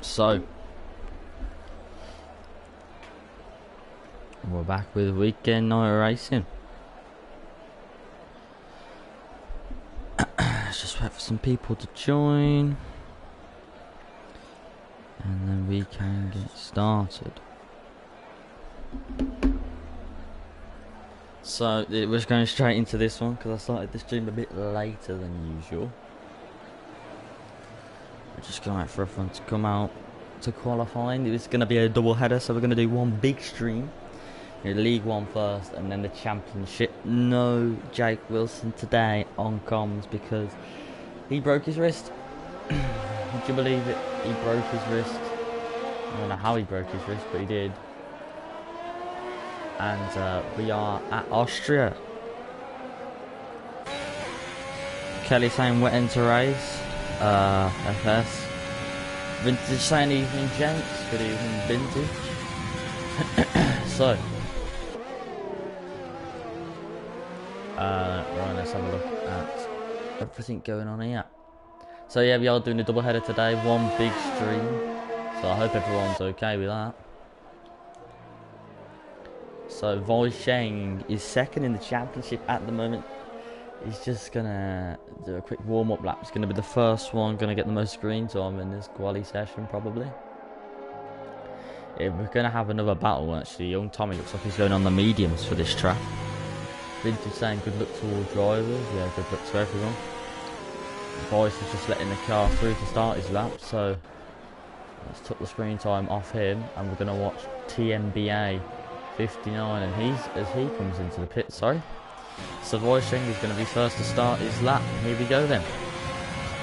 So we're back with weekend night racing. Let's just wait for some people to join, and then we can get started. So we're just going straight into this one because I started the stream a bit later than usual. We're just going to wait for everyone to come out to qualifying. It's going to be a double header, so we're going to do one big stream. League One first and then the Championship. No Jake Wilson today on comms because he broke his wrist. Would you believe it? He broke his wrist. I don't know how he broke his wrist, but he did. And we are at Austria. Kelly saying we're into race. FS. Vintage saying evening gents. Good evening Vintage. So right, let's have a look at everything going on here. So yeah, we are doing a double header today, one big stream. So I hope everyone's okay with that. So Voi Sheng is second in the championship at the moment. He's just gonna do a quick warm-up lap. It's gonna be the first one, gonna get the most screen time in this quali session probably. Yeah, we're gonna have another battle actually. Young Tommy looks like he's going on the mediums for this track. Vintage saying good luck to all drivers. Yeah, good luck to everyone. Voice is just letting the car through to start his lap, so let's took the screen time off him, and we're gonna watch TMBA 59, and as he comes into the pit. Sorry. So Voisheng is going to be first to start his lap. Here we go then.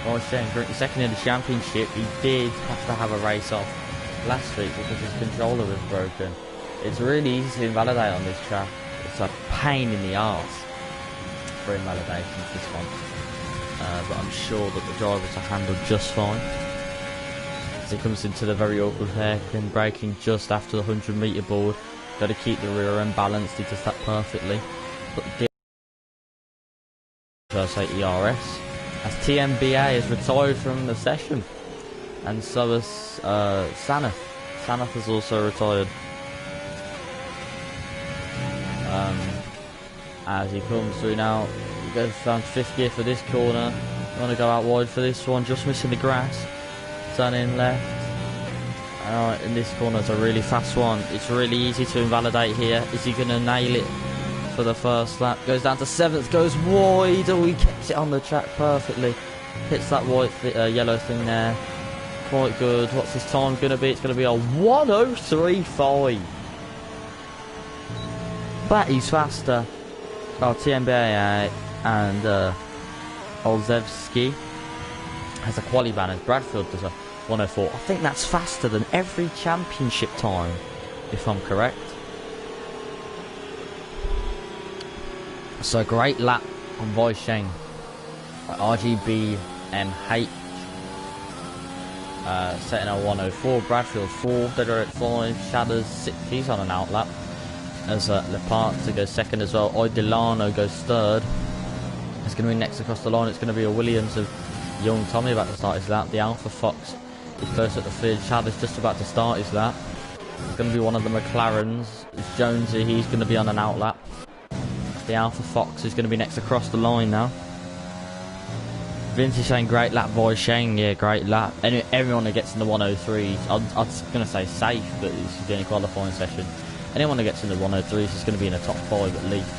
Voisheng currently second in the championship. He did have to have a race off last week because his controller was broken. It's really easy to invalidate on this track. It's a pain in the arse for invalidations, this one. But I'm sure that the drivers are handled just fine. As he comes into the very awkward hairpin, braking just after the 100-metre board. Got to keep the rear end balanced. He does that perfectly. But the first 8 ERS, as TMBA is retired from the session, and so is Sanath. Sanath has also retired. As he comes through now, he goes down to 5th gear for this corner. Want to go out wide for this one, just missing the grass. Turning left. Alright, in this corner is a really fast one. It's really easy to invalidate here. Is he going to nail it for the first lap? Goes down to 7th, goes wide. Oh, he keeps it on the track perfectly. Hits that white yellow thing there. Quite good. What's his time going to be? It's going to be a 1:03.5. But he's faster. Oh, TMBA and Olzewski has a quali ban as Bradfield does a 1:04. I think that's faster than every championship time, if I'm correct. So great lap on Voisheng. RGBMH setting a 1:04. Bradfield 4, Deader at 5, Shadows 6. He's on an out lap. As Leparza goes second as well. Oidilano goes third. It's going to be next across the line. It's going to be a Williams of Young Tommy about to start his lap. The Alpha Fox is close at the field. Shadows just about to start his lap. It's going to be one of the McLarens. It's Jonesy. He's going to be on an out lap. The Alpha Fox is going to be next across the line now. Vince is saying great lap, Voisheng. Yeah, great lap. Everyone who gets in the 1:03s, I was going to say safe, but this is the only qualifying session. Anyone who gets in the 1:03s is going to be in the top 5 at least.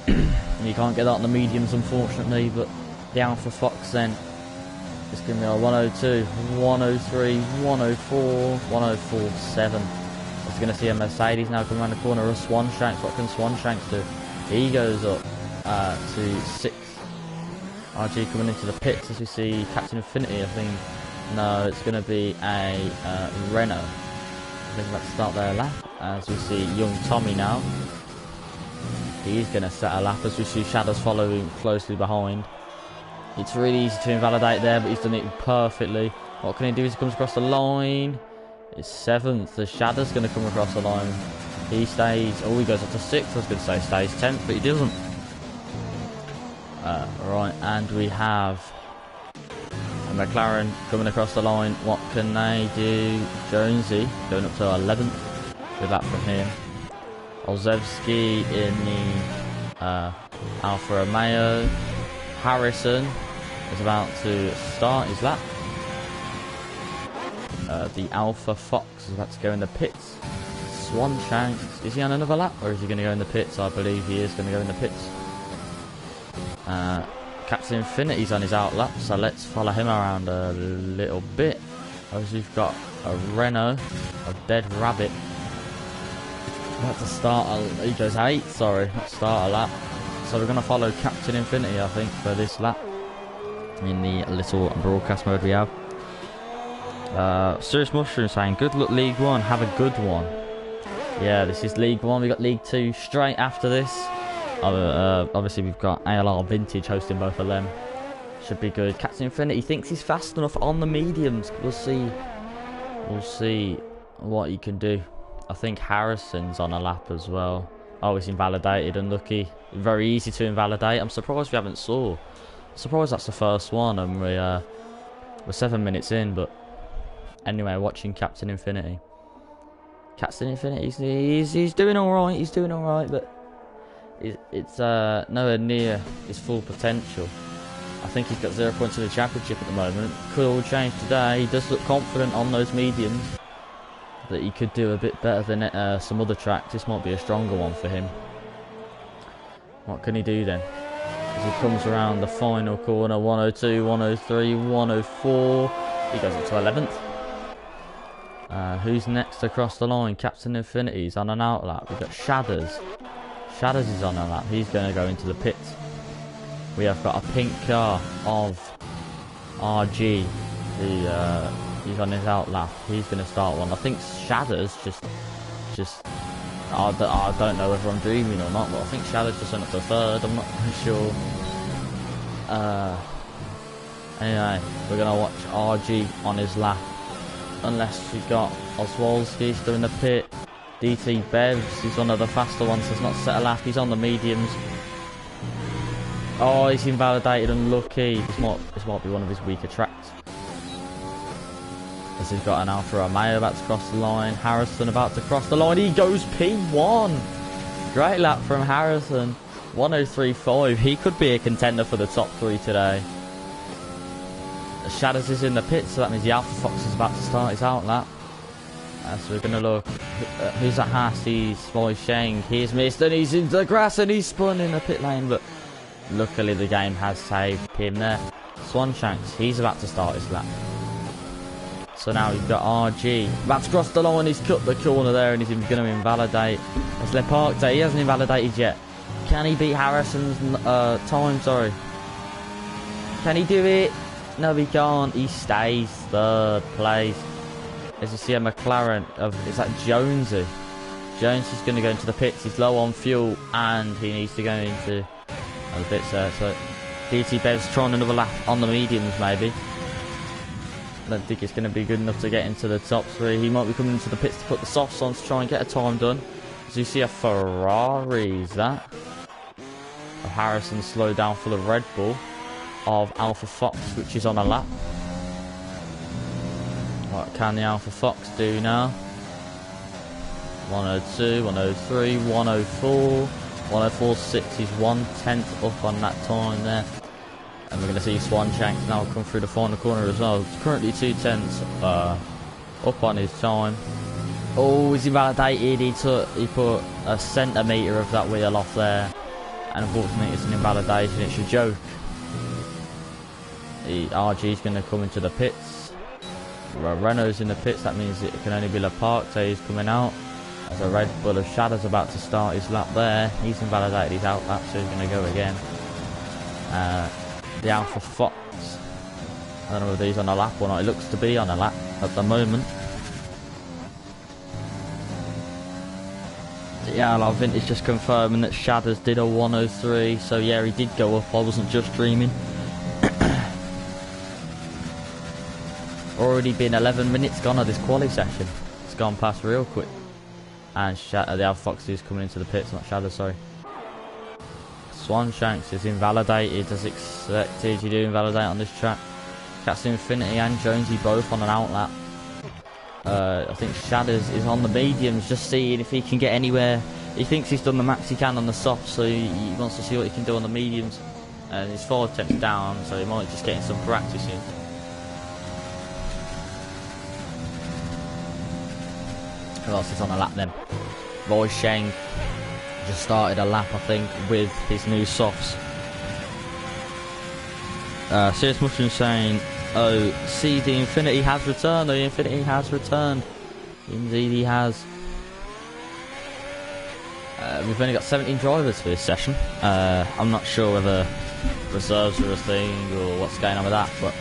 And you can't get that on the mediums, unfortunately, but the Alpha Fox then is going to be a 1:02, 1:03, 1:04, 1:04.7. We're going to see a Mercedes now come around the corner of Swanshanks. What can Swanshanks do? He goes up to 6th. RG coming into the pits as we see Captain Infinity, I think. No, it's going to be a Renault. I think about to start their lap as we see Young Tommy now. He's going to set a lap as we see Shadows following closely behind. It's really easy to invalidate there, but he's done it perfectly. What can he do as he comes across the line? It's 7th. The Shadow's going to come across the line. He stays. Oh, he goes up to 6th. I was going to say stays 10th, but he doesn't. Right, and we have And McLaren coming across the line. What can they do? Jonesy going up to 11th. Good lap from him. Olszewski in the Alfa Romeo. Harrison is about to start his lap. The Alpha Fox is about to go in the pits. Swanshanks, is he on another lap or is he going to go in the pits? I believe he is going to go in the pits. Captain Infinity's on his out lap, so let's follow him around a little bit. As we've got a Renault, a Dead Rabbit. About to start, he goes 8, sorry, not start a lap. So we're going to follow Captain Infinity, I think, for this lap. In the little broadcast mode we have. Serious Mushroom saying, good luck League 1, have a good one. Yeah, this is League 1, we got League 2 straight after this. Obviously we've got ALR Vintage hosting both of them. Should be good. Captain Infinity thinks he's fast enough on the mediums. We'll see what he can do. I think Harrison's on a lap as well. Oh, he's invalidated, unlucky. Very easy to invalidate. I'm surprised we haven't saw. Surprised that's the first one and we're 7 minutes in, but anyway, watching Captain Infinity. Captain Infinity, he's doing alright, but it's nowhere near his full potential. I think he's got 0 points in the championship at the moment. Could all change today. He does look confident on those mediums that he could do a bit better than some other tracks. This might be a stronger one for him. What can he do then? As he comes around the final corner, 102, 103, 104. He goes up to 11th. Who's next across the line? Captain Infinity's on an out lap. We've got Shadders. Shadders is on a lap. He's going to go into the pits. We have got a pink car of RG. He's on his out lap. He's going to start one. I think Shadders just I don't know whether I'm dreaming or not, but I think Shadders just went up to 3rd. I'm not sure. Anyway, we're going to watch RG on his lap. Unless we've got Oswalski still in the pit. DT Bevs, he's one of the faster ones, has not set a lap. He's on the mediums. Oh, he's invalidated, unlucky. This might be one of his weaker tracks. As he's got an Alfa Romeo about to cross the line. Harrison about to cross the line. He goes P1. Great lap from Harrison. 103.5. He could be a contender for the top 3 today. Shadows is in the pit, so that means the Alpha Fox is about to start his out lap. So we're going to look. Who's at Haas? He's Sheng. He's missed and he's into the grass and he's spun in the pit lane, but luckily the game has saved him there. Swanshanks, he's about to start his lap. So now we've got RG. About to cross the line, he's cut the corner there and he's going to invalidate. It's Leparte, he hasn't invalidated yet. Can he beat Harrison's time? Sorry. Can he do it? No, he can't. He stays 3rd place. As you see a McLaren is that Jonesy. Jonesy's going to go into the pits. He's low on fuel and he needs to go into the pits there. So DT Bev's trying another lap on the mediums maybe. I don't think it's going to be good enough to get into the top 3. He might be coming into the pits to put the softs on to try and get a time done. As you see a Ferrari, is that? Of Harrison slowed down for the Red Bull of Alpha Fox, which is on a lap. What can the Alpha Fox do now? 102, 103, 104, 104.6. He's 1/10 up on that time there. And we're going to see Swanshanks now come through the final corner as well. It's currently 2/10 up on his time. Oh, he's invalidated. He put a centimetre of that wheel off there. And unfortunately it's an invalidation. It's a joke. RG's going to come into the pits. Renault's in the pits, that means it can only be Leparte. He's coming out. As a Red Bull of Shadows about to start his lap there. He's invalidated his out lap, so he's going to go again. The Alpha Fox. I don't know whether he's on a lap or not. It looks to be on a lap at the moment. Yeah, I think it's just confirming that Shadows did a 103. So yeah, he did go up. I wasn't just dreaming. Already been 11 minutes gone of this quali session. It's gone past real quick. And the Alpha Fox is coming into the pits, not Shadow, sorry. Swanshanks is invalidated as expected. You do invalidate on this track. Cats Infinity and Jonesy both on an outlap. I think Shadders is on the mediums, just seeing if he can get anywhere. He thinks he's done the max he can on the softs, so he wants to see what he can do on the mediums. And he's 4 attempts down, so he might just get in some practice in. Who else is on a lap then? Roy Sheng just started a lap, I think, with his new softs. Serious Mushroom saying, oh, see, the Infinity has returned. The Infinity has returned. Indeed he has. We've only got 17 drivers for this session. I'm not sure whether reserves are a thing or what's going on with that, but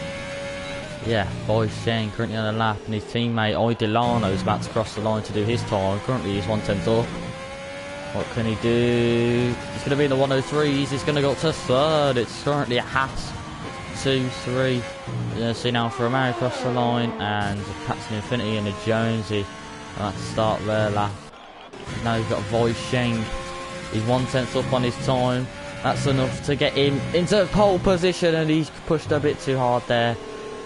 yeah, Boy Shane currently on a lap, and his teammate Delano is about to cross the line to do his time. Currently he's 1/10 off. What can he do? He's going to be in the 103s. He's going to go up to third. It's currently a Haas 2-3. You're going to see now for Romero across the line, and a Captain Infinity and a Jonesy about to start their lap. Now you've got Voice Sheng. He's 1/10 up on his time. That's enough to get him into pole position, and he's pushed a bit too hard there,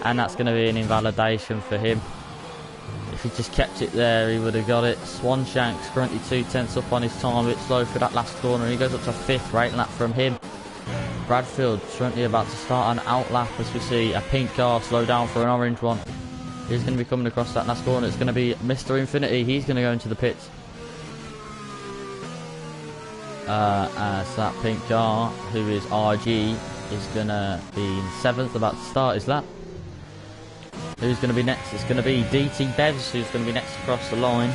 and that's going to be an invalidation for him. If he just kept it there, he would have got it. Swanshank's currently 2/10 up on his time, a bit slow for that last corner, and he goes up to 5th, great lap from him. Bradfield currently about to start an out lap as we see a pink car slow down for an orange one. He's going to be coming across that last corner. It's going to be Mr. Infinity. He's going to go into the pits. As that pink car, who is RG, is going to be in 7th, about to start his lap. Who's going to be next? It's going to be DT Bevs, who's going to be next across the line.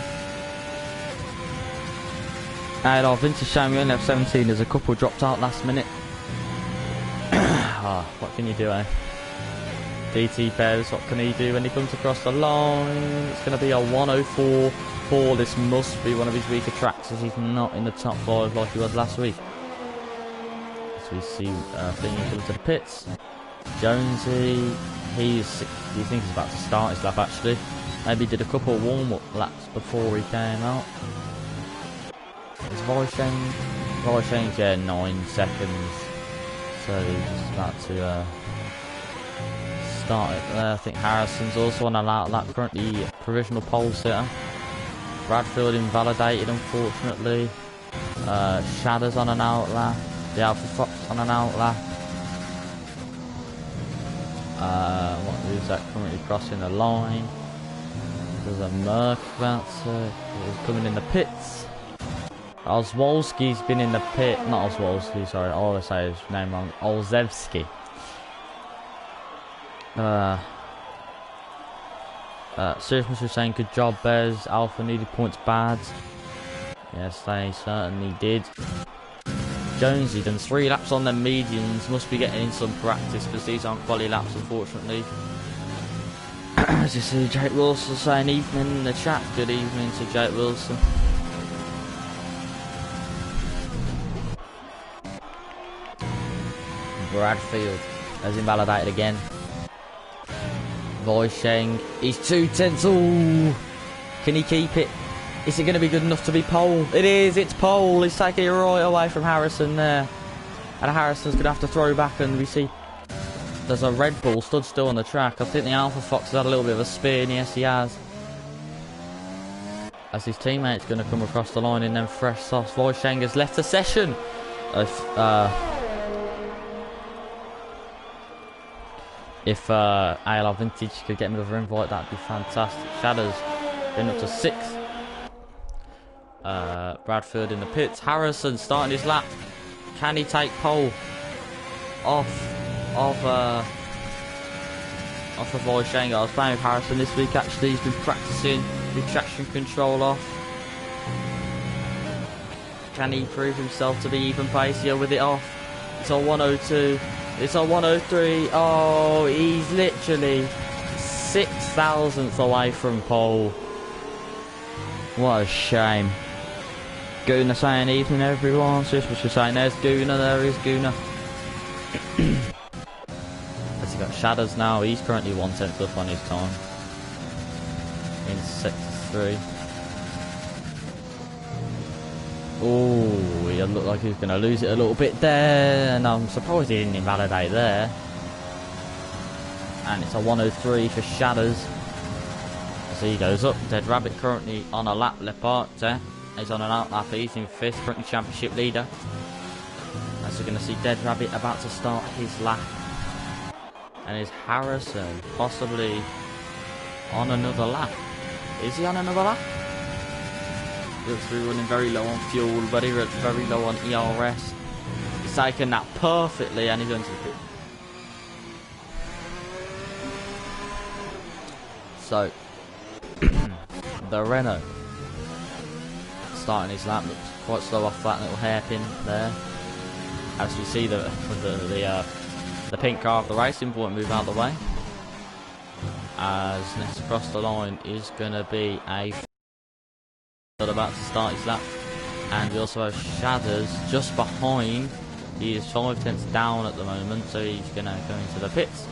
And our Vintage Shame, we only have 17, there's a couple dropped out last minute. What can you do, eh? DT Bevs, what can he do when he comes across the line? It's going to be a 104.4. This must be one of his weaker tracks, as he's not in the top 5 like he was last week. As we see Thingy come to the pits. Jonesy, he thinks he's about to start his lap actually. Maybe did a couple of warm-up laps before he came out. It's Voisheng, yeah, 9 seconds. So he's about to start it there. I think Harrison's also on a lap, currently provisional pole sitter. Bradfield invalidated, unfortunately. Shadow's on an out lap. The Alpha Fox on an out lap. Who's that currently crossing the line? There's a Merc about to coming in the pits. Oswolski's been in the pit. Not Oswolski, sorry. All I say his name wrong. Olzewski. Serious was saying, good job, Bez. Alpha needed points bad. Yes, they certainly did. Jonesy done 3 laps on the mediums. Must be getting in some practice because these aren't quality laps, unfortunately. As you see, Jake Wilson saying evening in the chat. Good evening to Jake Wilson. Bradfield has invalidated again. Voisheng, he's 2/10. Ooh, can he keep it? Is it going to be good enough to be pole? It is, it's pole. He's taking it right away from Harrison there. And Harrison's going to have to throw back, and we see there's a Red Bull stood still on the track. I think the Alpha Fox has had a little bit of a spin. Yes, he has. As his teammate's going to come across the line in them fresh softs. Voisheng has left the session. If ALR Vintage could get another invite, that'd be fantastic. Shadows going up to 6th. Bradford in the pits. Harrison starting his lap. Can he take pole off of Voisheng? I was playing with Harrison this week actually. He's been practicing with traction control off. Can he prove himself to be even pacier with it off? It's on 102. It's on 103. Oh, he's literally 6,000th away from pole. What a shame. Guna saying evening everyone. Sis was just saying there's Guna, there is Guna. Has he got Shadows now? He's currently 1/10 up on his time. In sector 3. Oh, he looked like he was going to lose it a little bit there, and I'm surprised he didn't invalidate there. and it's a 103 for Shadows. So he goes up. Dead Rabbit currently on a lap. Leparte, he's on an out lap. He's in 5th, currently championship leader. As we're going to see Dead Rabbit about to start his lap. And is Harrison possibly on another lap? Is he on another lap? Looks to be running very low on fuel, very low on ERS. He's taken that perfectly, and he's going to the pit. So, the Renault starting his lap, looks quite slow off that little hairpin there. As we see the pink car of the racing point move out the way. As next across the line is going to be a about to start his lap, and we also have Shadows just behind. He is 5 tenths down at the moment, so he's going to go into the pits.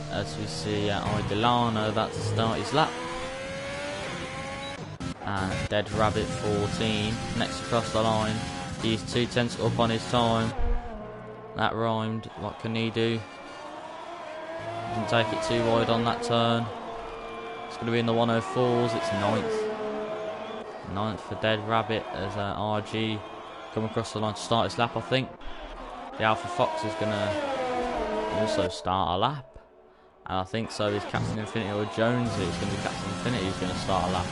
As we see Delano about to start his lap. And Dead Rabbit 14 next across the line. He's 2 tenths up on his time. That rhymed. What can he do? Doesn't take it too wide on that turn. It's going to be in the 104s. It's 9th. 9th for Dead Rabbit as RG come across the line to start his lap, I think. The Alpha Fox is going to also start a lap. And I think so is Captain Infinity or Jonesy. It's going to be Captain Infinity who's going to start a lap.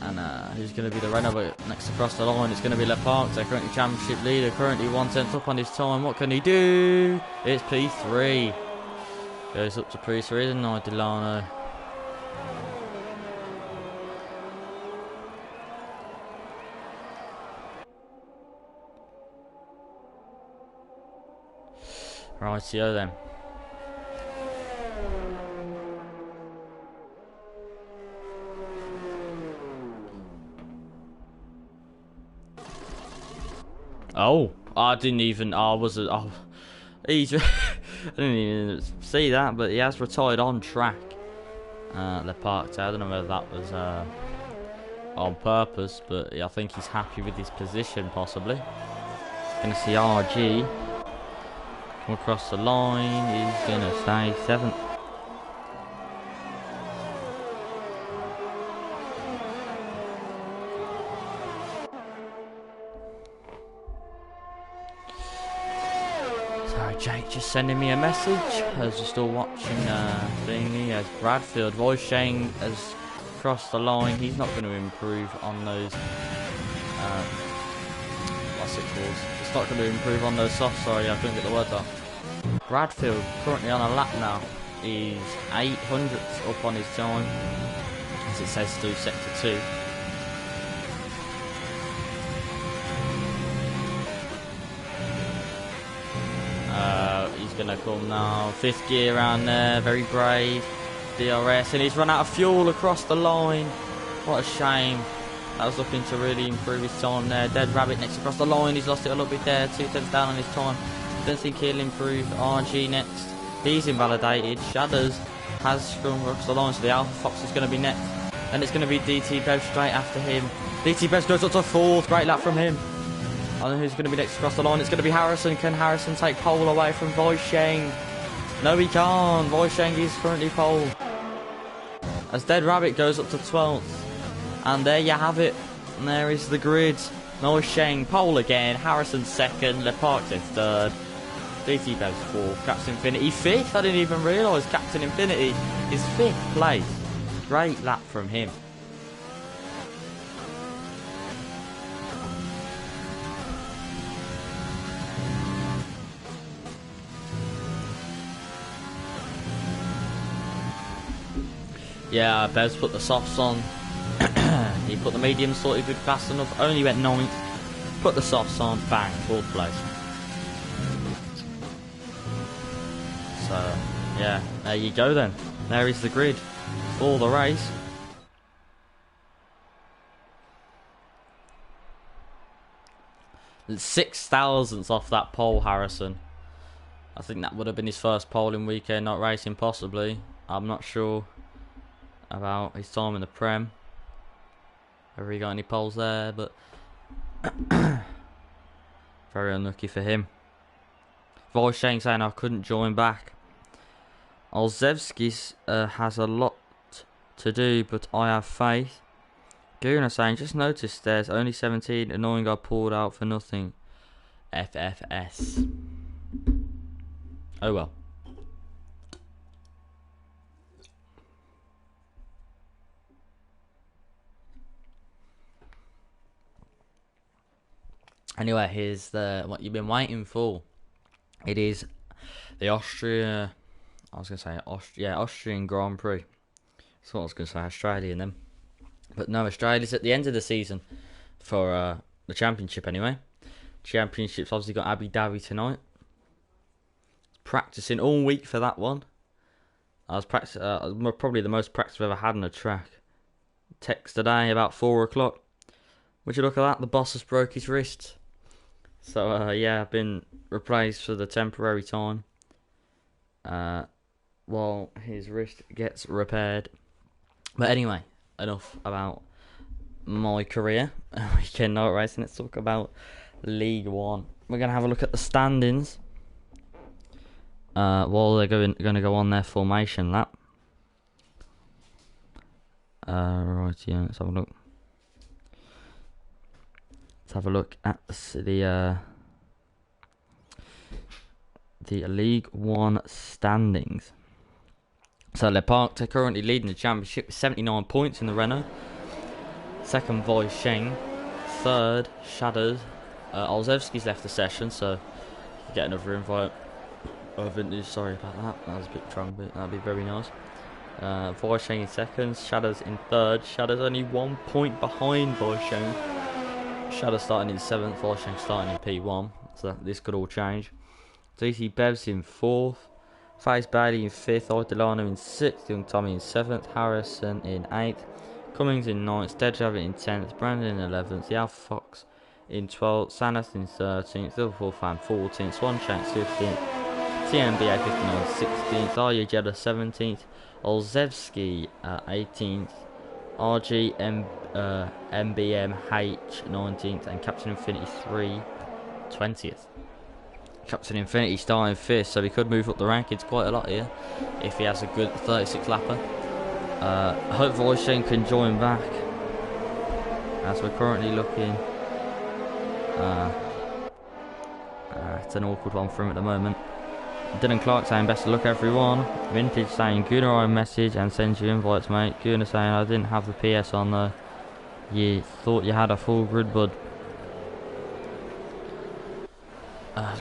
And who's going to be the Renault next across the line? It's going to be Leparte, currently championship leader, currently 1 tenth up on his time. What can he do? It's P3. Goes up to P3, isn't it, Delano? Rightio then. Oh, I didn't even. I wasn't. Oh, he's. I didn't even see that, but he has retired on track. Leparte. I don't know whether that was on purpose, but I think he's happy with his position, possibly. Gonna see RG come across the line. He's gonna stay 7th. Jake just sending me a message as we're still watching thingy. As Bradfield, Voisheng has crossed the line. He's not going to improve on those what's it called? It's not going to improve on those softs. Sorry, I couldn't get the words out. Bradfield currently on a lap now. He's 800ths up on his time, as it says through sector 2. He's going to come now. 5th gear around there. Very brave. DRS. And he's run out of fuel across the line. What a shame. That was looking to really improve his time there. Dead Rabbit next across the line. He's lost it a little bit there. 2 tenths down on his time. Don't think he'll improve. RG next. He's invalidated. Shadows has come across the line. So the Alpha Fox is going to be next. And it's going to be DT Bev straight after him. DT Bev goes up to 4th. Great lap from him. I don't know who's going to be next across the line. It's going to be Harrison. Can Harrison take pole away from Voisheng? No, he can't. Voisheng is currently pole. As Dead Rabbit goes up to 12th. And there you have it. And there is the grid. Voisheng pole again. Harrison 2nd. Leparte 3rd. DT Bev's 4th. Captain Infinity 5th. I didn't even realise Captain Infinity is 5th place. Great lap from him. Yeah, Bev's put the softs on. He put the mediums, thought he would fast enough. Only went 9th. Put the softs on. Bang, 4th place. So, yeah, there you go then. There is the grid for the race. And 6 thousandths off that pole, Harrison. I think that would have been his first pole in weekend, not racing possibly. I'm not sure about his time in the Prem. Have he got any poles there? But very unlucky for him. Volsheng saying I couldn't join back. Olszewski has a lot to do, but I have faith. Guna saying, just noticed there's only 17, annoying I pulled out for nothing. FFS. Oh well. Anyway, here's what you've been waiting for. It is the Austrian Grand Prix. That's what I was going to say, Australian then. But no, Australia's at the end of the season for the championship anyway. Championship's obviously got Abu Dhabi tonight. Practicing all week for that one. I was probably the most practice I've ever had on a track. Text today about 4 o'clock. Would you look at that? The boss has broke his wrist. So yeah, I've been replaced for the temporary time while his wrist gets repaired. But anyway, enough about my career. Weekend night racing. Let's talk about League One. We're gonna have a look at the standings while they're going to go on their formation lap. Right, yeah. Let's have a look. Let's have a look at the League One standings. So they're currently leading the championship with 79 points in the Renault. Second, Volsheng. Third, Shadows. Olszewski's left the session, so you get another invite. Oh, Vintage, sorry about that. That was a bit strong, but that'd be very nice. Volsheng in second, Shadows in third. Shadows only 1 point behind Volsheng. Shadow starting in 7th, Volsheng starting in P1, so this could all change. DC Bev's in 4th, Face Bailey in 5th, Delano in 6th, Young Tommy in 7th, Harrison in 8th, Cummings in 9th, Deadjavet in 10th, Brandon in 11th, the Alpha Fox in 12th, Sanath in 13th, Liverpool Fan 14th, Swanshanks 15th, TMBA 59 16th, Arya Jeddah 17th, Olszewski 18th, RG MBMH 19th, and Captain Infinity 3 20th. Captain Infinity starting 5th, so he could move up the rankings quite a lot here if he has a good 36 lapper. I hope Volsheng can join back, as we're currently looking. It's an awkward one for him at the moment. Dylan Clark saying best of luck everyone. Vintage saying Gunnar I message and sends you invites mate. Gunnar saying I didn't have the PS on though. You thought you had a full grid bud.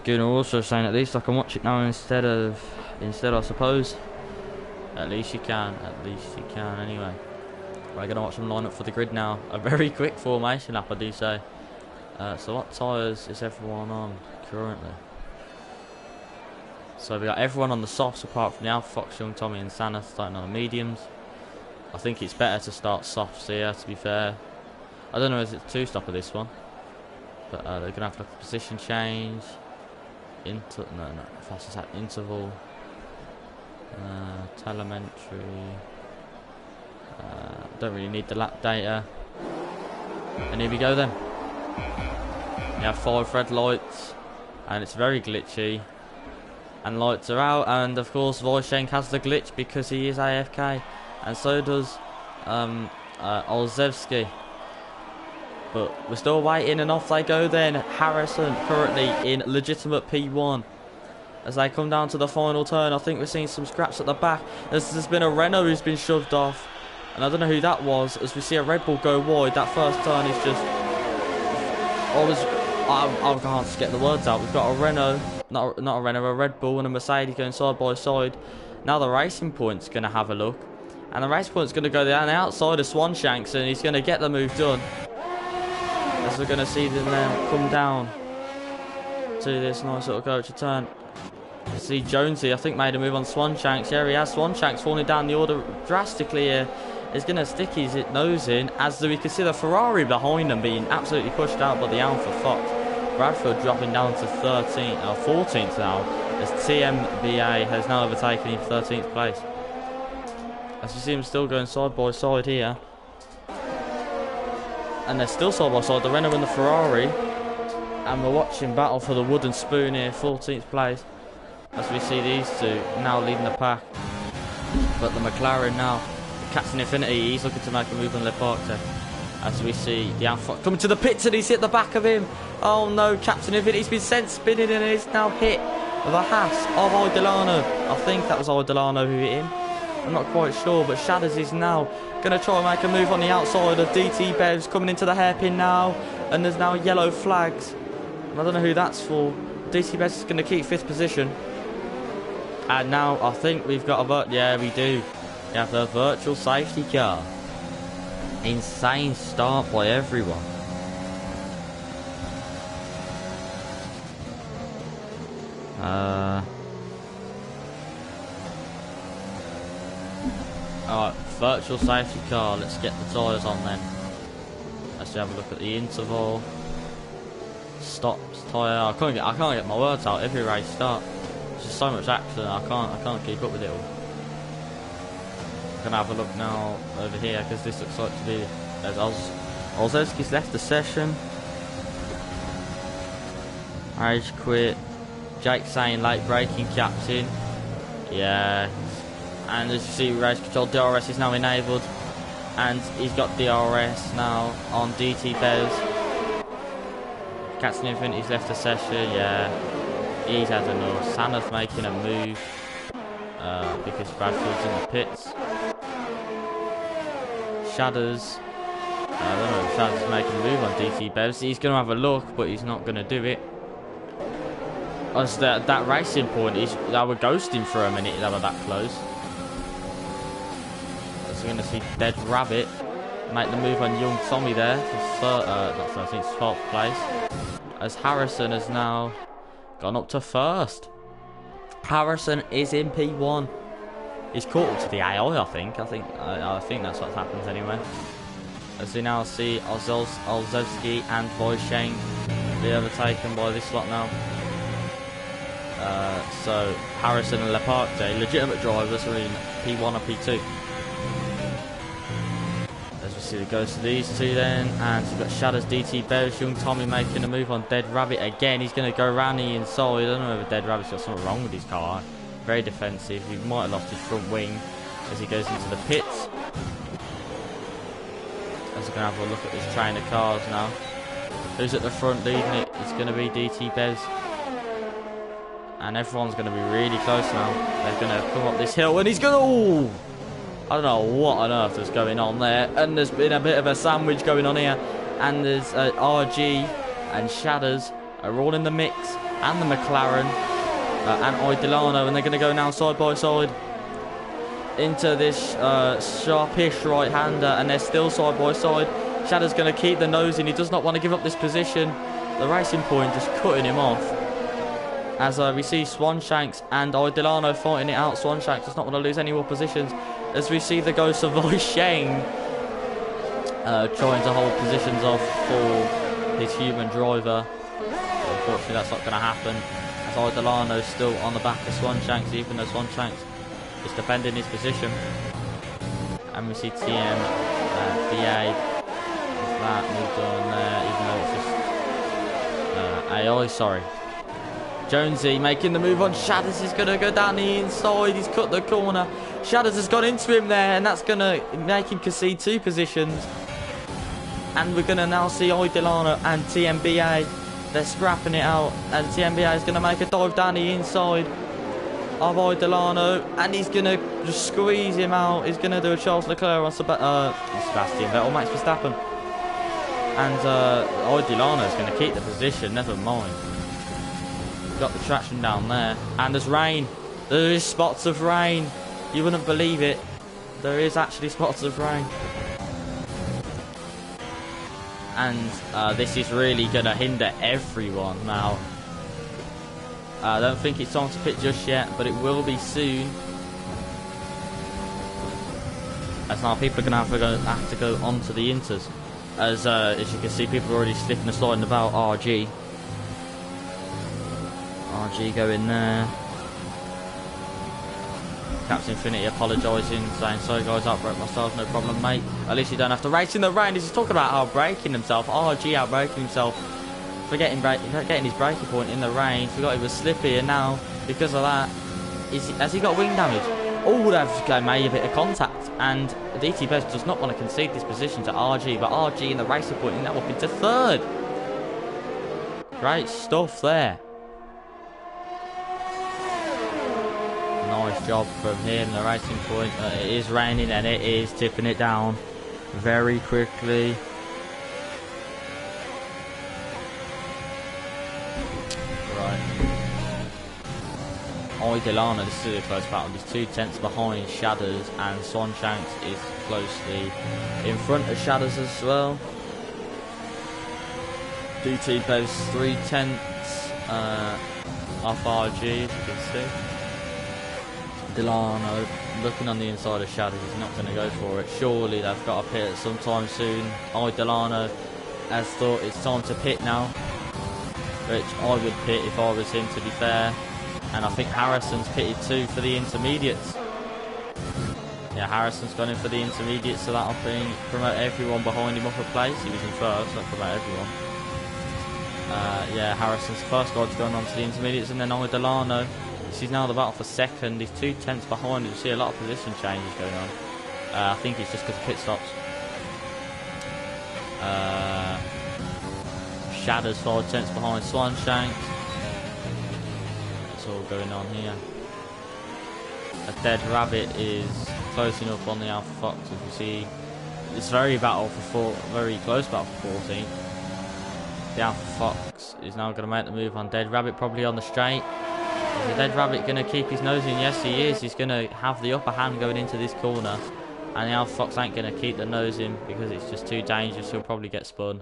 Gunnar also saying at least I can watch it now instead I suppose. At least you can anyway. We're going to watch them line up for the grid now. A very quick formation lap I do say. So what tyres is everyone on currently? So we got everyone on the softs apart from the Alpha Fox, Young Tommy and Sanath starting on the mediums. I think it's better to start softs here, to be fair. I don't know if it's two-stop of this one. But they're going to have like a position change. Interval. Telemetry. Don't really need the lap data. And here we go then. We have 5 red lights. And it's very glitchy. And lights are out, and of course Volsheng has the glitch because he is AFK, and so does Olszewski. But we're still waiting, and off they go then. Harrison currently in legitimate P1 as they come down to the final turn. I think we're seeing some scraps at the back. There's been a Renault who's been shoved off, and I don't know who that was. As we see a Red Bull go wide, that first turn is just I can't get the words out. We've got a Renault, not a Renault, a Red Bull and a Mercedes going side by side. Now the Racing Point's going to have a look. And the Racing Point's going to go down the outside of Swanshanks, and he's going to get the move done. As we're going to see them then come down to this nice little coach turn. See Jonesy, I think, made a move on Swanshanks. Yeah, he has. Swanshanks falling down the order drastically here. He's going to stick his nose in, as we can see the Ferrari behind him being absolutely pushed out by the Alpha Fox. Bradford dropping down to 14th now, as TMBA has now overtaken him 13th place. As you see him still going side by side here. And they're still side by side, the Renault and the Ferrari. And we're watching battle for the wooden spoon here, 14th place. as we see these two now leading the pack. But the McLaren now, Captain Infinity, he's looking to make a move on Leparque. As we see the Alpha coming to the pits and he's hit the back of him. Oh no, Captain Infinity's been sent spinning and he's now hit the Haas of Idelano. I think that was Idelano who hit him. I'm not quite sure, but Shadders is now going to try and make a move on the outside of DT Bevs, coming into the hairpin now. And there's now yellow flags. I don't know who that's for. DT Bevs is going to keep 5th position. And now I think we've got a... Yeah, we do. We have the virtual safety car. Insane start by everyone. Alright, virtual safety car. Let's get the tyres on then. Let's have a look at the interval. Stops, tyre. I can't get my words out. Every race start. There's just so much action. I can't keep up with it all. Gonna have a look now over here because this looks like to be as Olszewski's left the session. Rage quit. Jake saying late braking captain. Yeah. And as you see, race control DRS is now enabled, and he's got DRS now on DT Bevs. Captain Infinity's left the session. Yeah. He's had enough. Sanath making a move because Bradford's in the pits. Shadders. I don't know if Shadders making a move on DT Bevs. He's going to have a look, but he's not going to do it. As that racing point, they were ghosting for a minute. They were that close. So we're going to see Dead Rabbit make the move on Young Tommy there for 12th place. As Harrison has now gone up to 1st. Harrison is in P1. He's caught up to the AI, I think. I think that's what happens anyway. As we now see Olszewski and Wojciech be overtaken by this lot now. So Harrison and Leparque, legitimate drivers, are in P1 or P2. As we see the goes to these two then, and we've got Shadows, DT Bevs, Young Tommy making a move on Dead Rabbit again. He's going to go around the inside. I don't know if Dead Rabbit's got something wrong with his car. Very defensive. He might have lost his front wing as he goes into the pits. As we're going to have a look at this train of cars now. Who's at the front leading it? It's going to be DT Bevs. And everyone's going to be really close now. They're going to come up this hill and he's going to... Oh! I don't know what on earth is going on there. And there's been a bit of a sandwich going on here. And there's RG and Shadders are all in the mix. And the McLaren and Idelano. And they're going to go now side by side into this sharpish right-hander. And they're still side by side. Shadders going to keep the nose in. He does not want to give up this position. The racing point just cutting him off. As we see Swanshanks and Idelano fighting it out. Swanshanks does not want to lose any more positions. As we see the ghost of Wojciech trying to hold positions off for his human driver. Unfortunately, that's not going to happen. As Idelano's still on the back of Swanshanks, even though Swanshanks is defending his position. And we see TM BA with that moved on there, even though it's just AI, sorry. Jonesy making the move on Shadders is going to go down the inside. He's cut the corner. Shadders has got into him there, and that's going to make him concede 2 positions. And we're going to now see Idelano and TMBA. They're scrapping it out, and TMBA is going to make a dive down the inside of Idelano, and he's going to just squeeze him out. He's going to do a Charles Leclerc on Sebastian Vettel, Max Verstappen. And Idelano is going to keep the position, never mind. Got the traction down there, and there's rain. There is spots of rain. You wouldn't believe it. There is actually spots of rain. And this is really going to hinder everyone now. I don't think it's time to pit just yet, but it will be soon. As now people are going to have to go onto the inters. As you can see, people are already slipping and sliding about RG. RG going there. Captain Infinity apologising, saying, sorry guys, I outbraked myself, no problem mate. At least you don't have to race in the rain. He's talking about outbraking himself. RG outbraking himself. Forgetting his braking point in the rain. Forgot he was slippy, and now because of that. Has he got wing damage? Oh, they've made a bit of contact, and DT Bez does not want to concede this position to RG, but RG in the race are pointing that up into third. Great stuff there. Nice job from him, the racing point. It is raining and it is tipping it down very quickly. Delano, this is a close battle. He's 2 tenths behind Shadows, and Swanshanks is closely in front of Shadows as well. DT Bez 3 tenths off RG, as you can see. Delano looking on the inside of Shadows, he's not going to go for it. Surely they've got to pit sometime soon. Delano has thought it's time to pit now, which I would pit if I was him, to be fair. And I think Harrison's pitted too for the intermediates. Yeah, Harrison's gone in for the intermediates, so that'll promote everyone behind him up a place. He was in first, that'll promote everyone. Yeah, Harrison's the first guy to go on to the intermediates, and then Delano. This is now the battle for second. He's 2 tenths behind. You see a lot of position changes going on. I think it's just because of pit stops. Shadows 5 tenths behind Swanshanks. All going on here. A Dead Rabbit is closing up on the Alpha Fox, as you see. It's very close battle for 14. The Alpha Fox is now going to make the move on Dead Rabbit, probably on the straight. Is the Dead Rabbit going to keep his nose in? Yes, he is. He's going to have the upper hand going into this corner, and the Alpha Fox ain't going to keep the nose in because it's just too dangerous. He'll probably get spun.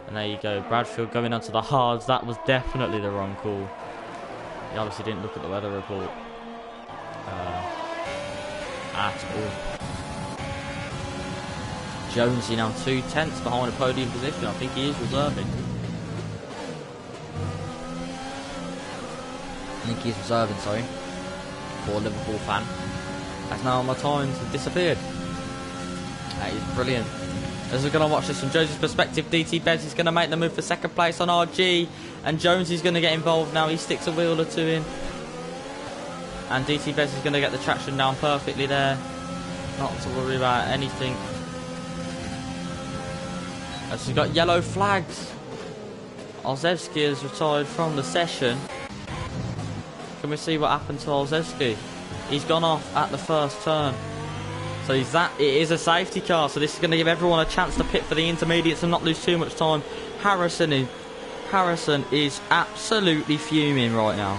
And there you go, Bradfield going onto the hards. That was definitely the wrong call. He obviously didn't look at the weather report at all. Jonesy now 2 tenths behind a podium position. I think he is reserving. Sorry. Poor Liverpool fan. As now my times have disappeared. That is brilliant. As we're going to watch this from Jonesy's perspective, DT Bez is going to make the move for second place on RG, and Jonesy's going to get involved now. He sticks a wheel or two in, and DT Bez is going to get the traction down perfectly there. Not to worry about anything. As we've got yellow flags. Olszewski has retired from the session. Can we see what happened to Olszewski? He's gone off at the first turn. So it is a safety car, so this is going to give everyone a chance to pit for the intermediates and not lose too much time. Harrison is absolutely fuming right now.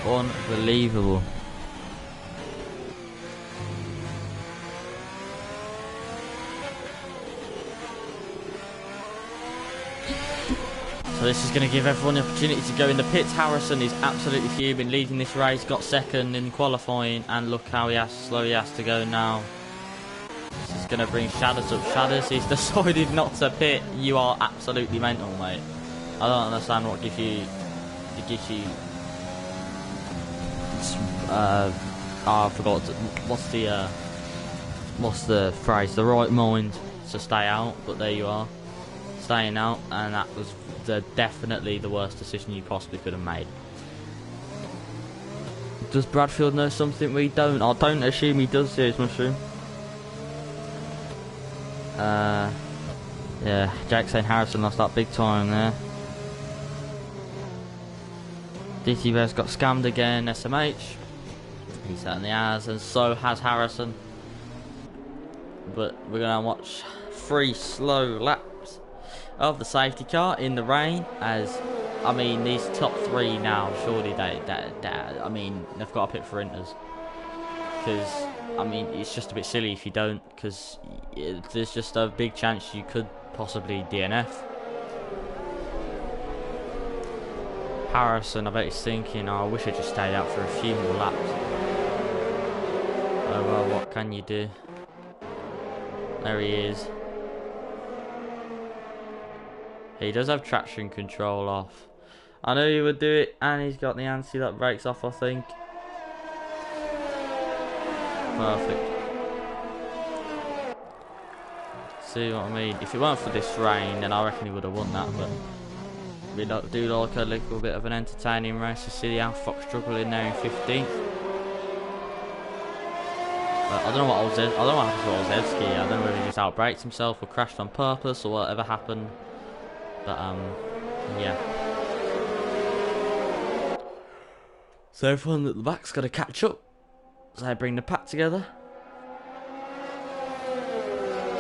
Unbelievable. So this is going to give everyone the opportunity to go in the pits. Harrison is absolutely fuming, leading this race, got second in qualifying, and look how slow he has to go now. This is going to bring Shadows up. Shadows, he's decided not to pit. You are absolutely mental, mate. I don't understand what gives you... I forgot. What's the phrase? The right mind to stay out, but there you are. Staying out, and that was definitely the worst decision you possibly could have made. Does Bradfield know something we don't? I don't assume he does, Serious Mushroom. Yeah, Jack saying Harrison lost that big time there. DT Bez got scammed again, SMH. He certainly has, and so has Harrison. But we're going to watch 3 slow laps of the safety car in the rain, as I mean these top 3 now, surely I mean they've got to pit for inters, because I mean it's just a bit silly if you don't, because there's just a big chance you could possibly DNF. Harrison, I bet he's thinking, oh, I wish I just stayed out for a few more laps. Oh well, what can you do? There he is. He does have traction control off. I know he would do it, and he's got the anti-lock brakes off, I think. Perfect. See what I mean? If it weren't for this rain, then I reckon he would have won that. But we do like a little bit of an entertaining race to see the Alpha Fox struggling there in 15th. I don't know what happened to Olszewski. I don't know whether he just outbraked himself or crashed on purpose or whatever happened. But yeah. So everyone at the back's got to catch up. So they bring the pack together.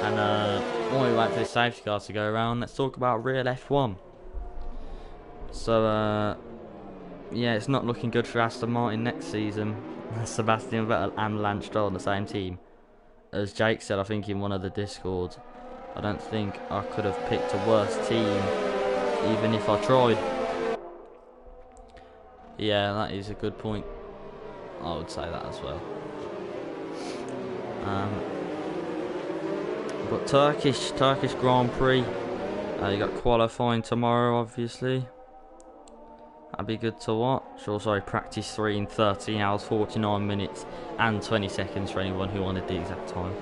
And while we wait for the safety car to go around, let's talk about real F1. So yeah, it's not looking good for Aston Martin next season. Sebastian Vettel and Lance Stroll on the same team. As Jake said, I think in one of the Discords, I don't think I could have picked a worse team, even if I tried. Yeah, that is a good point. I would say that as well. But Turkish Grand Prix. You got qualifying tomorrow, obviously. That'd be good to watch. Oh, sorry, practice 3 in 13 hours, 49 minutes, and 20 seconds for anyone who wanted the exact time.